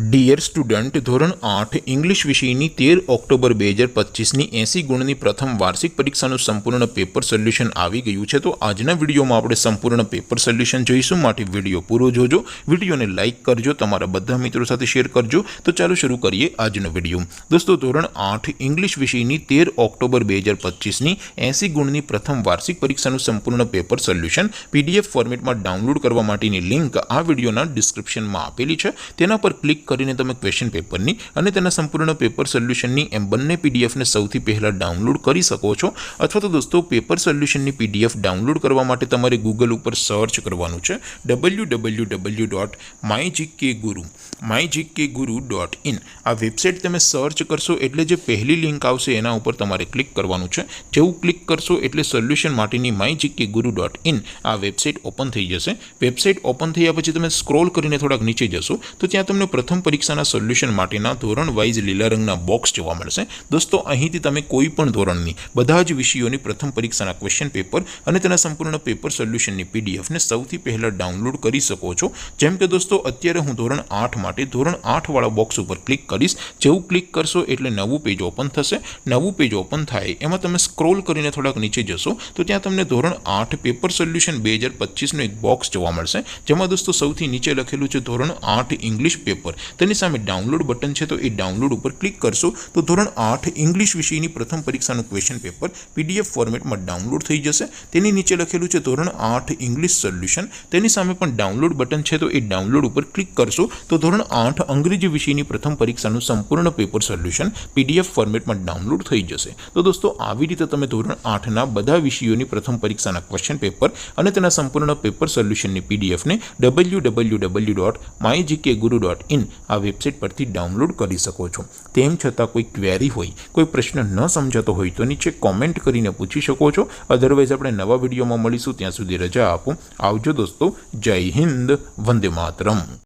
Dear student, ધોરણ 8 English વિષયની 13 October 2025ની 80 ગુણની પ્રથમ વાર્ષિક પરીક્ષાનું સંપૂર્ણ પેપર સોલ્યુશન આવી ગયું છે। તો આજના વિડીયોમાં આપણે સંપૂર્ણ પેપર સોલ્યુશન જોઈશું, માટે વિડીયો પૂરો જોજો, વિડીયોને લાઇક કરજો, તમારા બધા મિત્રો સાથે શેર કરજો। તો ચાલો શરૂ કરીએ આજનો વિડીયો। દોસ્તો, ધોરણ 8 ઇંગ્લિશ વિષયની 13 ઓક્ટોબર 2025ની 80 ગુણની પ્રથમ વાર્ષિક પરીક્ષાનું સંપૂર્ણ પેપર સોલ્યુશન પીડીએફ ફોર્મેટમાં ડાઉનલોડ કરવા માટેની લિંક આ વિડીયોના ડિસ્ક્રિપ્શનમાં આપેલી છે। તેના પર ક્લિક કરીને તમે ક્વેશ્ચન પેપરની અને તેના સંપૂર્ણ પેપર સોલ્યુશનની એમ બંને પીડીએફને સૌથી પહેલાં ડાઉનલોડ કરી શકો છો। અથવા તો દોસ્તો, પેપર સોલ્યુશનની પીડીએફ ડાઉનલોડ કરવા માટે તમારે ગૂગલ ઉપર સર્ચ કરવાનું છે www.mygkguru.in। આ વેબસાઇટ તમે સર્ચ કરશો એટલે જે પહેલી લિંક આવશે એના ઉપર તમારે ક્લિક કરવાનું છે। જેવું ક્લિક કરશો એટલે સોલ્યુશન માટેની mygkguru.in આ વેબસાઇટ ઓપન થઈ જશે। વેબસાઇટ ઓપન થયા પછી તમે સ્ક્રોલ કરીને થોડાક નીચે જશો તો ત્યાં તમને પ્રથમ પરીક્ષાના સોલ્યુશન માટેના ધોરણ વાઇઝ લીલા રંગના બોક્સ જોવા મળશે। દોસ્તો, અહીંથી તમે કોઈ પણ ધોરણની બધા જ વિષયોની પ્રથમ પરીક્ષાના ક્વેશ્ચન પેપર અને તેના સંપૂર્ણ પેપર સોલ્યુશનની પીડીએફને સૌથી પહેલાં ડાઉનલોડ કરી શકો છો। જેમ કે દોસ્તો, અત્યારે હું ધોરણ 8 માટે ધોરણ 8 વાળા બોક્સ ઉપર ક્લિક કરીશ। જેવું ક્લિક કરશો એટલે નવું પેજ ઓપન થશે। નવું પેજ ઓપન થાય એમાં તમે સ્ક્રોલ કરીને થોડાક નીચે જશો તો ત્યાં તમને ધોરણ 8 પેપર સોલ્યુશન 2025નું એક બોક્સ જોવા મળશે, જેમાં દોસ્તો સૌથી નીચે લખેલું છે ધોરણ 8 ઇંગ્લિશ પેપર। તેની સામે ડાઉનલોડ બટન છે, તો એ ડાઉનલોડ ઉપર ક્લિક કરશો તો ધોરણ 8 ઇંગ્લિશ વિષયની પ્રથમ પરીક્ષાનું ક્વેશ્ચન પેપર પીડીએફ ફોર્મેટમાં ડાઉનલોડ થઈ જશે। તેની નીચે લખેલું છે ધોરણ 8 ઇંગ્લિશ સોલ્યુશન, તેની સામે પણ ડાઉનલોડ બટન છે, તો એ ડાઉનલોડ ઉપર ક્લિક કરશો તો ધોરણ 8 અંગ્રેજી વિષયની પ્રથમ પરીક્ષાનું સંપૂર્ણ પેપર સોલ્યુશન પીડીએફ ફોર્મેટમાં ડાઉનલોડ થઈ જશે। તો દોસ્તો, આવી રીતે તમે ધોરણ 8ના બધા વિષયોની પ્રથમ પરીક્ષાના ક્વેશ્ચન પેપર અને તેના સંપૂર્ણ પેપર સોલ્યુશનની પીડીએફને www.mygkguru.in આ વેબસાઇટ પરથી ડાઉનલોડ કરી શકો છો। તેમ છતાં કોઈ ક્વેરી હોય, કોઈ પ્રશ્ન ન સમજાતો હોય તો નીચે કોમેન્ટ કરીને પૂછી શકો છો। અધરવાઇઝ આપણે નવા વિડીયોમાં મળીશું, ત્યાં સુધી રજા આપો। આવજો દોસ્તો, જય હિન્દ, વંદે માતરમ।